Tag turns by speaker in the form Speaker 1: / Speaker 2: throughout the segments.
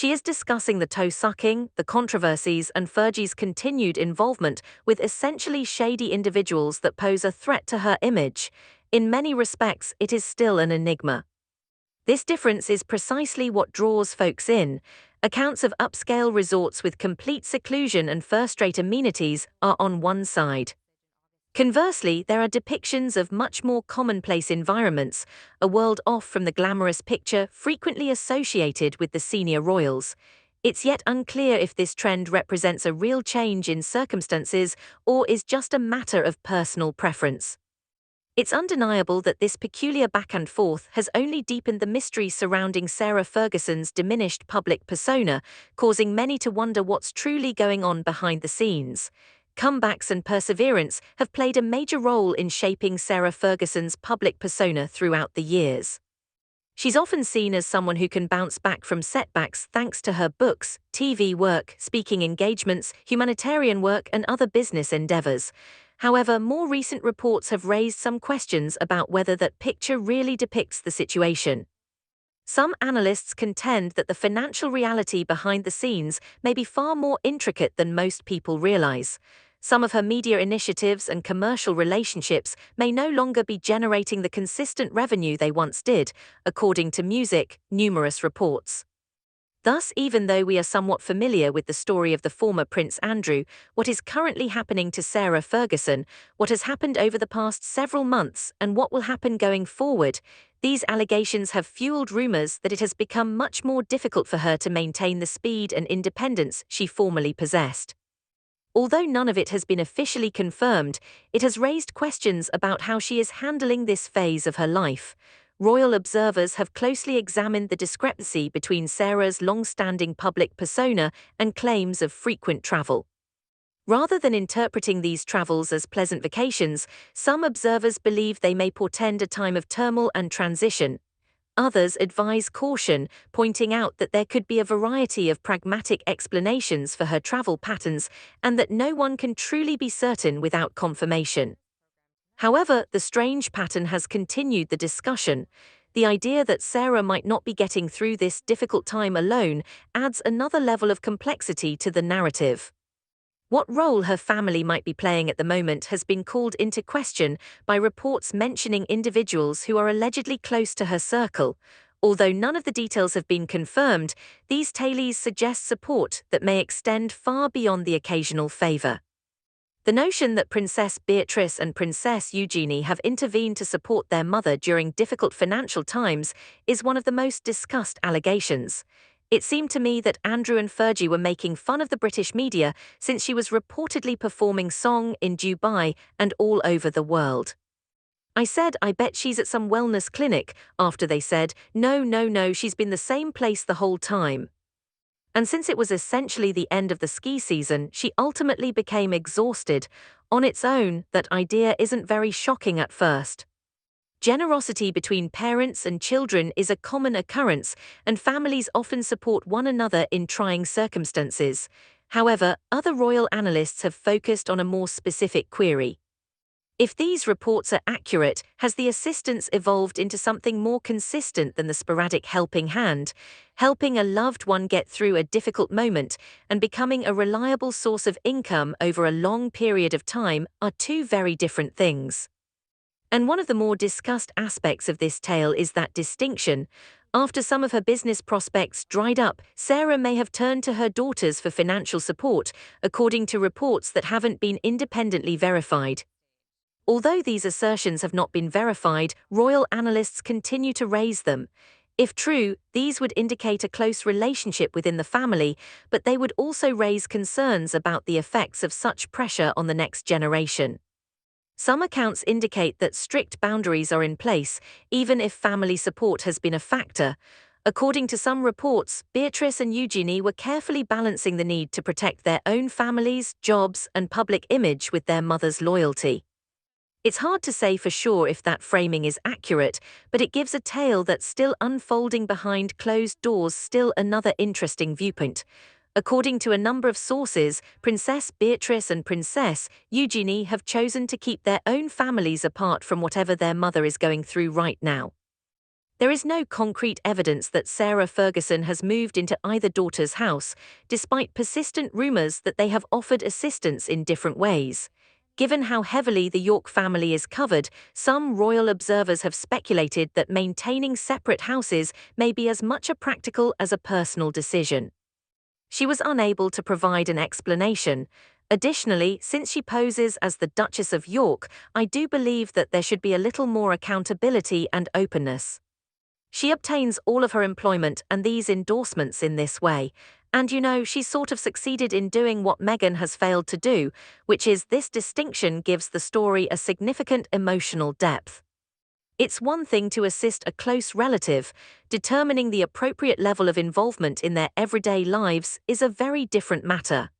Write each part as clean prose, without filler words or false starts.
Speaker 1: She is discussing the toe-sucking, the controversies, and Fergie's continued involvement with essentially shady individuals that pose a threat to her image. In many respects, it is still an enigma. This difference is precisely what draws folks in. Accounts of upscale resorts with complete seclusion and first-rate amenities are on one side. Conversely, there are depictions of much more commonplace environments, a world off from the glamorous picture frequently associated with the senior royals. It's yet unclear if this trend represents a real change in circumstances or is just a matter of personal preference. It's undeniable that this peculiar back and forth has only deepened the mystery surrounding Sarah Ferguson's diminished public persona, causing many to wonder what's truly going on behind the scenes. Comebacks and perseverance have played a major role in shaping Sarah Ferguson's public persona throughout the years. She's often seen as someone who can bounce back from setbacks thanks to her books, TV work, speaking engagements, humanitarian work, and other business endeavors. However, more recent reports have raised some questions about whether that picture really depicts the situation. Some analysts contend that the financial reality behind the scenes may be far more intricate than most people realize. Some of her media initiatives and commercial relationships may no longer be generating the consistent revenue they once did, according to numerous reports. Thus, even though we are somewhat familiar with the story of the former Prince Andrew, what is currently happening to Sarah Ferguson, what has happened over the past several months, and what will happen going forward, these allegations have fueled rumors that it has become much more difficult for her to maintain the speed and independence she formerly possessed. Although none of it has been officially confirmed, it has raised questions about how she is handling this phase of her life. Royal observers have closely examined the discrepancy between Sarah's long-standing public persona and claims of frequent travel. Rather than interpreting these travels as pleasant vacations, some observers believe they may portend a time of turmoil and transition. Others advise caution, pointing out that there could be a variety of pragmatic explanations for her travel patterns and that no one can truly be certain without confirmation. However, the strange pattern has continued the discussion. The idea that Sarah might not be getting through this difficult time alone adds another level of complexity to the narrative. What role her family might be playing at the moment has been called into question by reports mentioning individuals who are allegedly close to her circle. Although none of the details have been confirmed, these tales suggest support that may extend far beyond the occasional favor. The notion that Princess Beatrice and Princess Eugenie have intervened to support their mother during difficult financial times is one of the most discussed allegations. It seemed to me that Andrew and Fergie were making fun of the British media since she was reportedly performing song in Dubai and all over the world. I said, I bet she's at some wellness clinic, after they said, no, she's been the same place the whole time. And since it was essentially the end of the ski season, she ultimately became exhausted. On its own, that idea isn't very shocking at first. Generosity between parents and children is a common occurrence, and families often support one another in trying circumstances. However, other royal analysts have focused on a more specific query. If these reports are accurate, has the assistance evolved into something more consistent than the sporadic helping hand? Helping a loved one get through a difficult moment and becoming a reliable source of income over a long period of time are two very different things. And one of the more discussed aspects of this tale is that distinction. After some of her business prospects dried up, Sarah may have turned to her daughters for financial support, according to reports that haven't been independently verified. Although these assertions have not been verified, royal analysts continue to raise them. If true, these would indicate a close relationship within the family, but they would also raise concerns about the effects of such pressure on the next generation. Some accounts indicate that strict boundaries are in place, even if family support has been a factor. According to some reports, Beatrice and Eugenie were carefully balancing the need to protect their own families, jobs, and public image with their mother's loyalty. It's hard to say for sure if that framing is accurate, but it gives a tale that's still unfolding behind closed doors. Still another interesting viewpoint. According to a number of sources, Princess Beatrice and Princess Eugenie have chosen to keep their own families apart from whatever their mother is going through right now. There is no concrete evidence that Sarah Ferguson has moved into either daughter's house, despite persistent rumors that they have offered assistance in different ways. Given how heavily the York family is covered, some royal observers have speculated that maintaining separate houses may be as much a practical as a personal decision. She was unable to provide an explanation. Additionally, since she poses as the Duchess of York, I do believe that there should be a little more accountability and openness. She obtains all of her employment and these endorsements in this way. And she's sort of succeeded in doing what Meghan has failed to do, which is this distinction gives the story a significant emotional depth. It's one thing to assist a close relative. Determining the appropriate level of involvement in their everyday lives is a very different matter.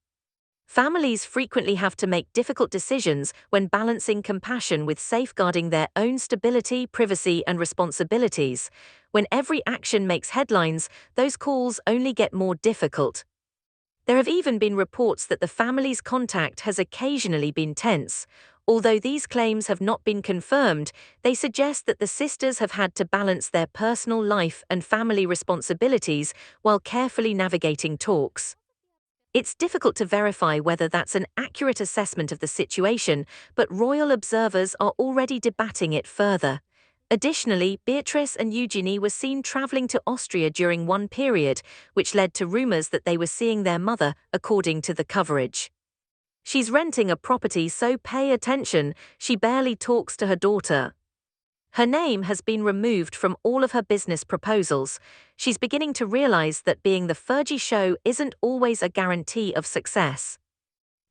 Speaker 1: Families frequently have to make difficult decisions when balancing compassion with safeguarding their own stability, privacy, and responsibilities. When every action makes headlines, those calls only get more difficult. There have even been reports that the family's contact has occasionally been tense. Although these claims have not been confirmed, they suggest that the sisters have had to balance their personal life and family responsibilities while carefully navigating talks. It's difficult to verify whether that's an accurate assessment of the situation, but royal observers are already debating it further. Additionally, Beatrice and Eugenie were seen traveling to Austria during one period, which led to rumors that they were seeing their mother, according to the coverage. She's renting a property, so pay attention, she barely talks to her daughter. Her name has been removed from all of her business proposals. She's beginning to realize that being the Fergie show isn't always a guarantee of success.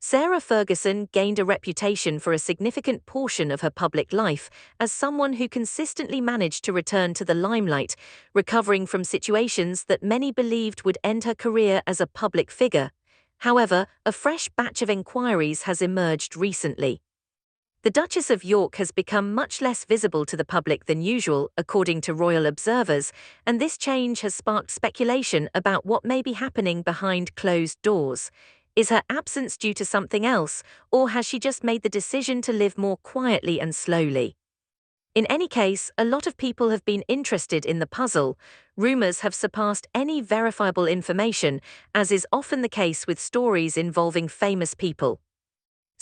Speaker 1: Sarah Ferguson gained a reputation for a significant portion of her public life as someone who consistently managed to return to the limelight, recovering from situations that many believed would end her career as a public figure. However, a fresh batch of inquiries has emerged recently. The Duchess of York has become much less visible to the public than usual, according to royal observers, and this change has sparked speculation about what may be happening behind closed doors. Is her absence due to something else, or has she just made the decision to live more quietly and slowly? In any case, a lot of people have been interested in the puzzle. Rumors have surpassed any verifiable information, as is often the case with stories involving famous people.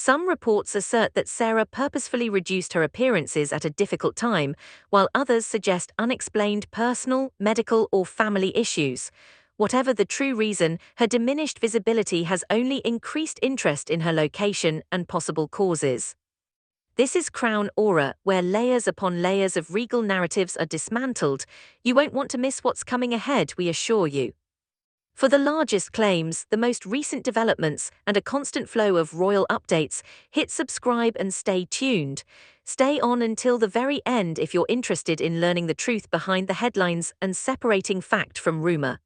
Speaker 1: Some reports assert that Sarah purposefully reduced her appearances at a difficult time, while others suggest unexplained personal, medical, or family issues. Whatever the true reason, her diminished visibility has only increased interest in her location and possible causes. This is Crown Aura, where layers upon layers of regal narratives are dismantled. You won't want to miss what's coming ahead, we assure you. For the largest claims, the most recent developments, and a constant flow of royal updates, hit subscribe and stay tuned. Stay on until the very end if you're interested in learning the truth behind the headlines and separating fact from rumor.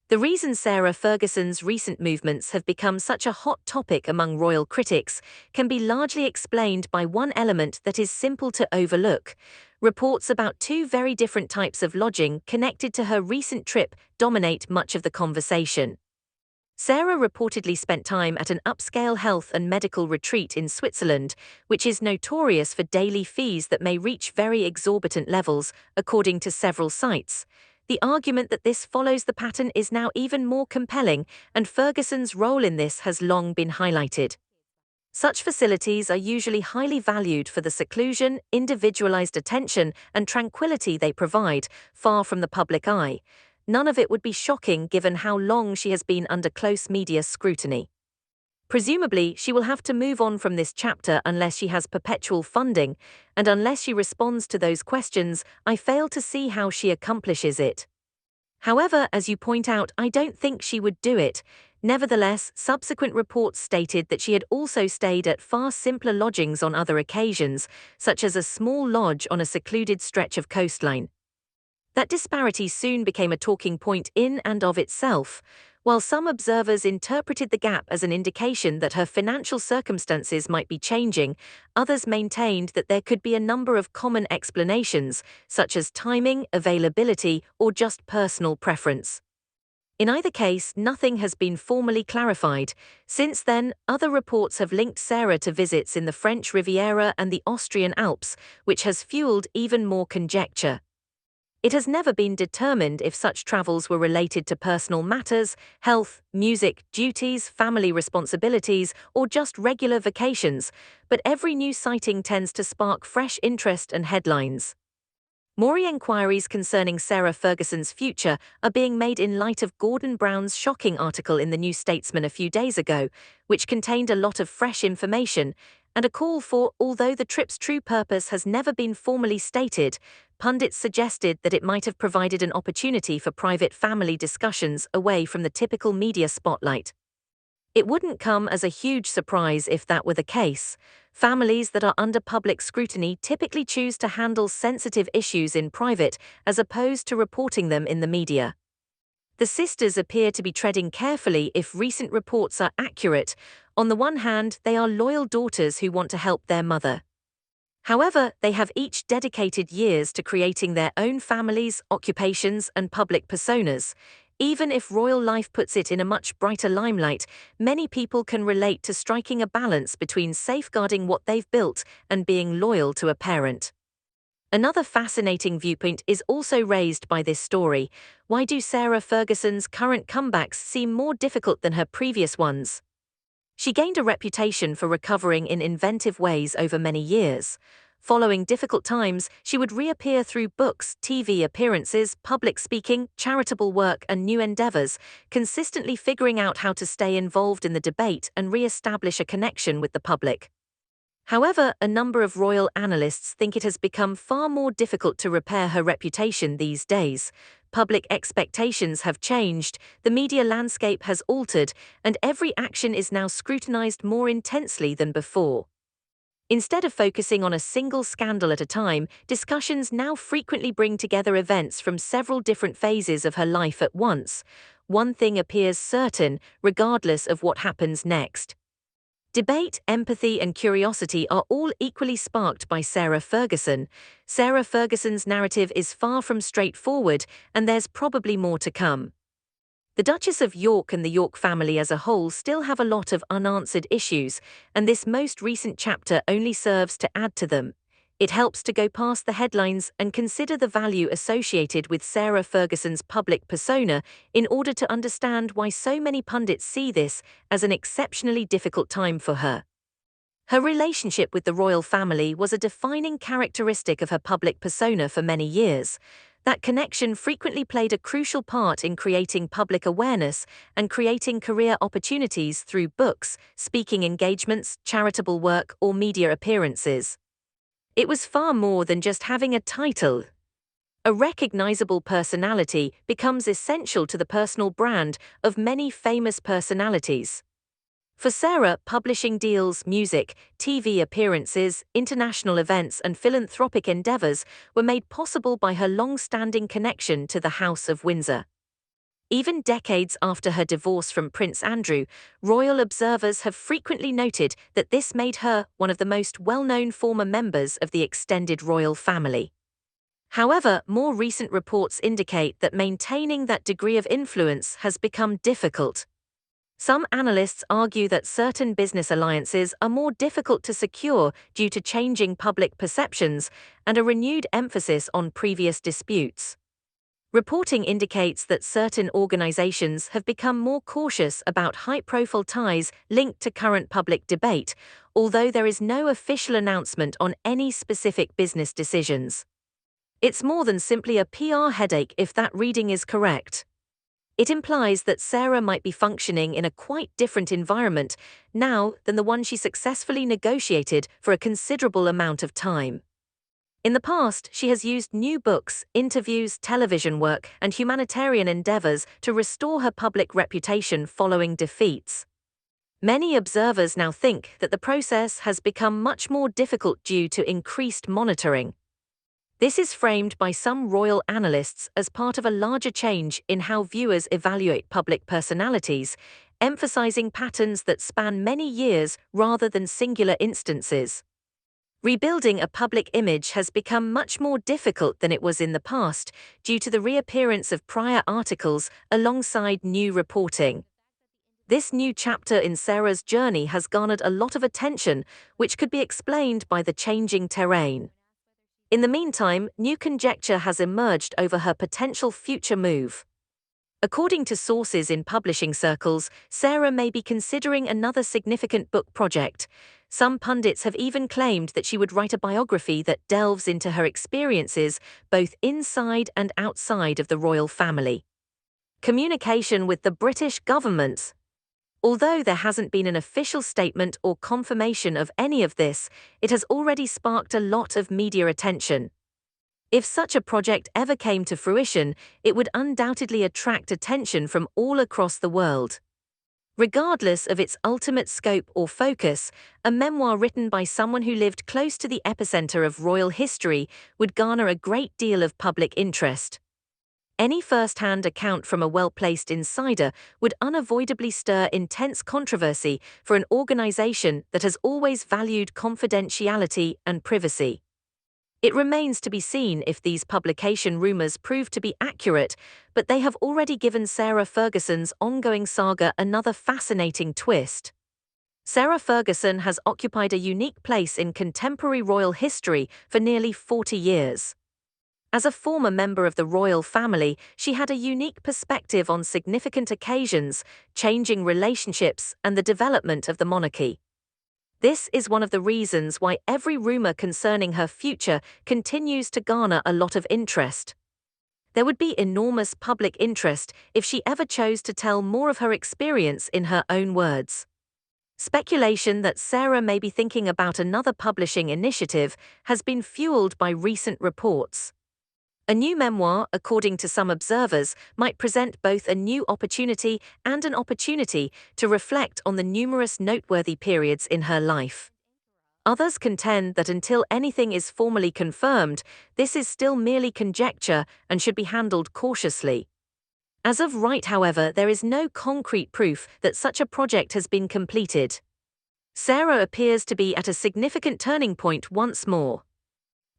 Speaker 1: The reason Sarah Ferguson's recent movements have become such a hot topic among royal critics can be largely explained by one element that is simple to overlook. Reports about two very different types of lodging connected to her recent trip dominate much of the conversation. Sarah reportedly spent time at an upscale health and medical retreat in Switzerland, which is notorious for daily fees that may reach very exorbitant levels, according to several sites. The argument that this follows the pattern is now even more compelling, and Ferguson's role in this has long been highlighted. Such facilities are usually highly valued for the seclusion, individualized attention, and tranquility they provide, far from the public eye. None of it would be shocking given how long she has been under close media scrutiny. Presumably, she will have to move on from this chapter unless she has perpetual funding, and unless she responds to those questions, I fail to see how she accomplishes it. However, as you point out, I don't think she would do it. Nevertheless, subsequent reports stated that she had also stayed at far simpler lodgings on other occasions, such as a small lodge on a secluded stretch of coastline. That disparity soon became a talking point in and of itself. While some observers interpreted the gap as an indication that her financial circumstances might be changing, others maintained that there could be a number of common explanations, such as timing, availability, or just personal preference. In either case, nothing has been formally clarified. Since then, other reports have linked Sarah to visits in the French Riviera and the Austrian Alps, which has fueled even more conjecture. It has never been determined if such travels were related to personal matters, health, music, duties, family responsibilities, or just regular vacations, but every new sighting tends to spark fresh interest and headlines. More inquiries concerning Sarah Ferguson's future are being made in light of Gordon Brown's shocking article in the New Statesman a few days ago, which contained a lot of fresh information, and a call for, although the trip's true purpose has never been formally stated, pundits suggested that it might have provided an opportunity for private family discussions away from the typical media spotlight. It wouldn't come as a huge surprise if that were the case. Families that are under public scrutiny typically choose to handle sensitive issues in private as opposed to reporting them in the media. The sisters appear to be treading carefully if recent reports are accurate. On the one hand, they are loyal daughters who want to help their mother. However, they have each dedicated years to creating their own families, occupations, and public personas. Even if royal life puts it in a much brighter limelight, many people can relate to striking a balance between safeguarding what they've built and being loyal to a parent. Another fascinating viewpoint is also raised by this story. Why do Sarah Ferguson's current comebacks seem more difficult than her previous ones? She gained a reputation for recovering in inventive ways over many years. Following difficult times, she would reappear through books, TV appearances, public speaking, charitable work, and new endeavors, consistently figuring out how to stay involved in the debate and re-establish a connection with the public. However, a number of royal analysts think it has become far more difficult to repair her reputation these days. Public expectations have changed, the media landscape has altered, and every action is now scrutinized more intensely than before. Instead of focusing on a single scandal at a time, discussions now frequently bring together events from several different phases of her life at once. One thing appears certain, regardless of what happens next. Debate, empathy, and curiosity are all equally sparked by Sarah Ferguson. Sarah Ferguson's narrative is far from straightforward, and there's probably more to come. The Duchess of York and the York family as a whole still have a lot of unanswered issues, and this most recent chapter only serves to add to them. It helps to go past the headlines and consider the value associated with Sarah Ferguson's public persona in order to understand why so many pundits see this as an exceptionally difficult time for her. Her relationship with the royal family was a defining characteristic of her public persona for many years. That connection frequently played a crucial part in creating public awareness and creating career opportunities through books, speaking engagements, charitable work, or media appearances. It was far more than just having a title. A recognizable personality becomes essential to the personal brand of many famous personalities. For Sarah, publishing deals, music, TV appearances, international events, and philanthropic endeavors were made possible by her long-standing connection to the House of Windsor. Even decades after her divorce from Prince Andrew, royal observers have frequently noted that this made her one of the most well-known former members of the extended royal family. However, more recent reports indicate that maintaining that degree of influence has become difficult. Some analysts argue that certain business alliances are more difficult to secure due to changing public perceptions and a renewed emphasis on previous disputes. Reporting indicates that certain organizations have become more cautious about high-profile ties linked to current public debate, although there is no official announcement on any specific business decisions. It's more than simply a PR headache if that reading is correct. It implies that Sarah might be functioning in a quite different environment now than the one she successfully negotiated for a considerable amount of time. In the past, she has used new books, interviews, television work, and humanitarian endeavors to restore her public reputation following defeats. Many observers now think that the process has become much more difficult due to increased monitoring. This is framed by some royal analysts as part of a larger change in how viewers evaluate public personalities, emphasizing patterns that span many years rather than singular instances. Rebuilding a public image has become much more difficult than it was in the past due to the reappearance of prior articles alongside new reporting. This new chapter in Sarah's journey has garnered a lot of attention, which could be explained by the changing terrain. In the meantime, new conjecture has emerged over her potential future move. According to sources in publishing circles, Sarah may be considering another significant book project. Some pundits have even claimed that she would write a biography that delves into her experiences both inside and outside of the royal family. Communication with the British government. Although there hasn't been an official statement or confirmation of any of this, it has already sparked a lot of media attention. If such a project ever came to fruition, it would undoubtedly attract attention from all across the world. Regardless of its ultimate scope or focus, a memoir written by someone who lived close to the epicenter of royal history would garner a great deal of public interest. Any first-hand account from a well-placed insider would unavoidably stir intense controversy for an organization that has always valued confidentiality and privacy. It remains to be seen if these publication rumors prove to be accurate, but they have already given Sarah Ferguson's ongoing saga another fascinating twist. Sarah Ferguson has occupied a unique place in contemporary royal history for nearly 40 years. As a former member of the royal family, she had a unique perspective on significant occasions, changing relationships, and the development of the monarchy. This is one of the reasons why every rumor concerning her future continues to garner a lot of interest. There would be enormous public interest if she ever chose to tell more of her experience in her own words. Speculation that Sarah may be thinking about another publishing initiative has been fueled by recent reports. A new memoir, according to some observers, might present both a new opportunity and an opportunity to reflect on the numerous noteworthy periods in her life. Others contend that until anything is formally confirmed, this is still merely conjecture and should be handled cautiously. As of right, however, there is no concrete proof that such a project has been completed. Sarah appears to be at a significant turning point once more.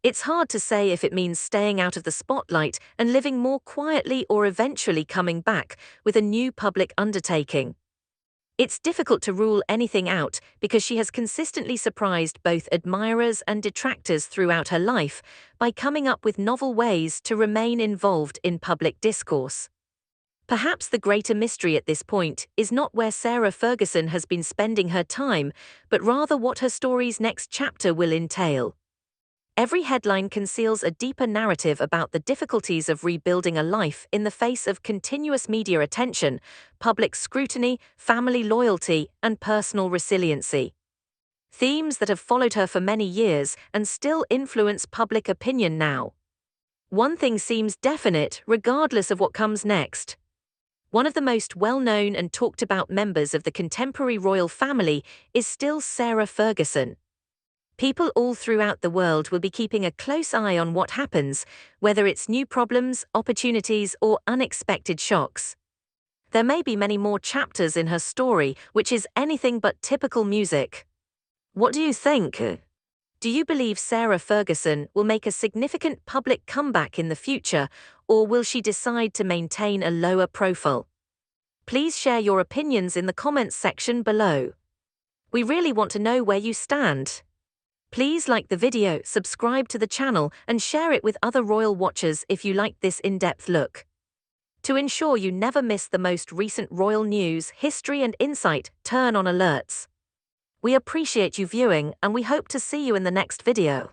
Speaker 1: It's hard to say if it means staying out of the spotlight and living more quietly or eventually coming back with a new public undertaking. It's difficult to rule anything out because she has consistently surprised both admirers and detractors throughout her life by coming up with novel ways to remain involved in public discourse. Perhaps the greater mystery at this point is not where Sarah Ferguson has been spending her time, but rather what her story's next chapter will entail. Every headline conceals a deeper narrative about the difficulties of rebuilding a life in the face of continuous media attention, public scrutiny, family loyalty, and personal resiliency. Themes that have followed her for many years and still influence public opinion now. One thing seems definite, regardless of what comes next. One of the most well-known and talked-about members of the contemporary royal family is still Sarah Ferguson. People all throughout the world will be keeping a close eye on what happens, whether it's new problems, opportunities, or unexpected shocks. There may be many more chapters in her story, which is anything but typical music. What do you think? Do you believe Sarah Ferguson will make a significant public comeback in the future, or will she decide to maintain a lower profile? Please share your opinions in the comments section below. We really want to know where you stand. Please like the video, subscribe to the channel, and share it with other royal watchers if you liked this in-depth look. To ensure you never miss the most recent royal news, history, and insight, turn on alerts. We appreciate you viewing, and we hope to see you in the next video.